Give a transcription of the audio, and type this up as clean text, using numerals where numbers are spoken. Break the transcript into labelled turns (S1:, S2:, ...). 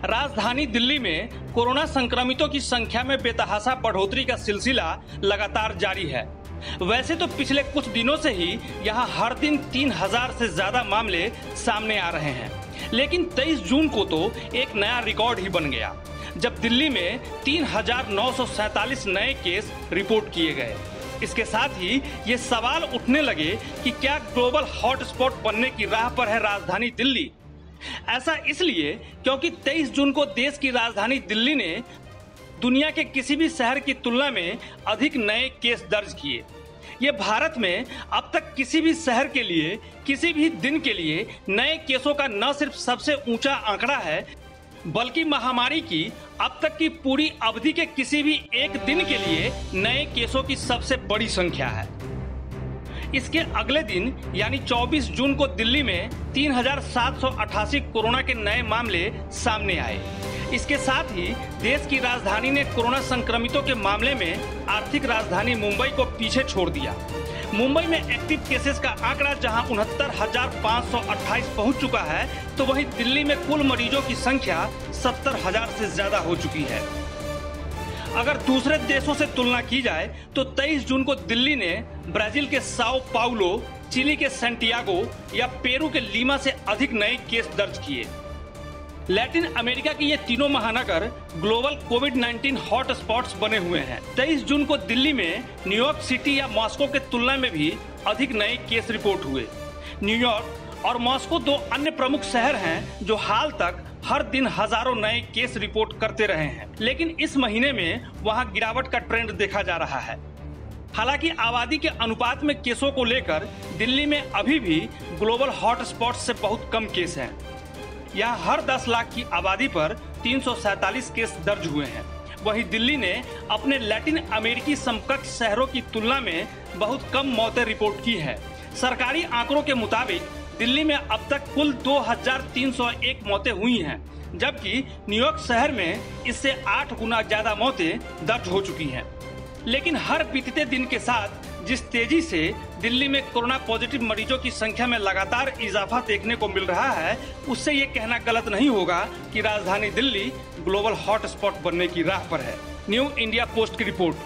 S1: राजधानी दिल्ली में कोरोना संक्रमितों की संख्या में बेतहाशा बढ़ोतरी का सिलसिला लगातार जारी है। वैसे तो पिछले कुछ दिनों से ही यहां हर दिन 3000 से ज्यादा मामले सामने आ रहे हैं, लेकिन 23 जून को तो एक नया रिकॉर्ड ही बन गया, जब दिल्ली में 3947 नए केस रिपोर्ट किए गए। इसके साथ ही ये सवाल उठने लगे कि क्या ग्लोबल हॉटस्पॉट बनने की राह पर है राजधानी दिल्ली। ऐसा इसलिए क्योंकि 23 जून को देश की राजधानी दिल्ली ने दुनिया के किसी भी शहर की तुलना में अधिक नए केस दर्ज किए। ये भारत में अब तक किसी भी शहर के लिए किसी भी दिन के लिए नए केसों का न सिर्फ सबसे ऊंचा आंकड़ा है, बल्कि महामारी की अब तक की पूरी अवधि के किसी भी एक दिन के लिए नए केसों की सबसे बड़ी संख्या है। इसके अगले दिन यानी 24 जून को दिल्ली में 3788 कोरोना के नए मामले सामने आए। इसके साथ ही देश की राजधानी ने कोरोना संक्रमितों के मामले में आर्थिक राजधानी मुंबई को पीछे छोड़ दिया। मुंबई में एक्टिव केसेस का आंकड़ा जहां 69,528 पहुंच चुका है, तो वहीं दिल्ली में कुल मरीजों की संख्या 70,000 से ज्यादा हो चुकी है। अगर दूसरे देशों से तुलना की जाए तो 23 जून को दिल्ली ने ब्राजील के साओ पाउलो, चिली के सैंटियागो या पेरू के लीमा से अधिक नए केस दर्ज किए। लैटिन अमेरिका के ये तीनों महानगर ग्लोबल कोविड-19 हॉट स्पॉट्स बने हुए हैं। 23 जून को दिल्ली में न्यूयॉर्क सिटी या मॉस्को के तुलना में भी अधिक नए केस रिपोर्ट हुए। न्यूयॉर्क और मॉस्को दो अन्य प्रमुख शहर हैं जो हाल तक हर दिन हजारों नए केस रिपोर्ट करते रहे हैं, लेकिन इस महीने में वहां गिरावट का ट्रेंड देखा जा रहा है। हालांकि आबादी के अनुपात में केसों को लेकर दिल्ली में अभी भी ग्लोबल हॉट स्पॉट से बहुत कम केस हैं। यहाँ हर 10 लाख की आबादी पर 347 केस दर्ज हुए हैं। वहीं दिल्ली ने अपने लैटिन अमेरिकी समकक्ष शहरों की तुलना में बहुत कम मौतें रिपोर्ट की है। सरकारी आंकड़ों के मुताबिक दिल्ली में अब तक कुल 2301 मौतें हुई हैं, जबकि न्यूयॉर्क शहर में इससे 8 गुना ज्यादा मौतें दर्ज हो चुकी हैं। लेकिन हर बीतते दिन के साथ जिस तेजी से दिल्ली में कोरोना पॉजिटिव मरीजों की संख्या में लगातार इजाफा देखने को मिल रहा है, उससे ये कहना गलत नहीं होगा कि राजधानी दिल्ली ग्लोबल हॉटस्पॉट बनने की राह पर है। न्यू इंडिया पोस्ट की रिपोर्ट।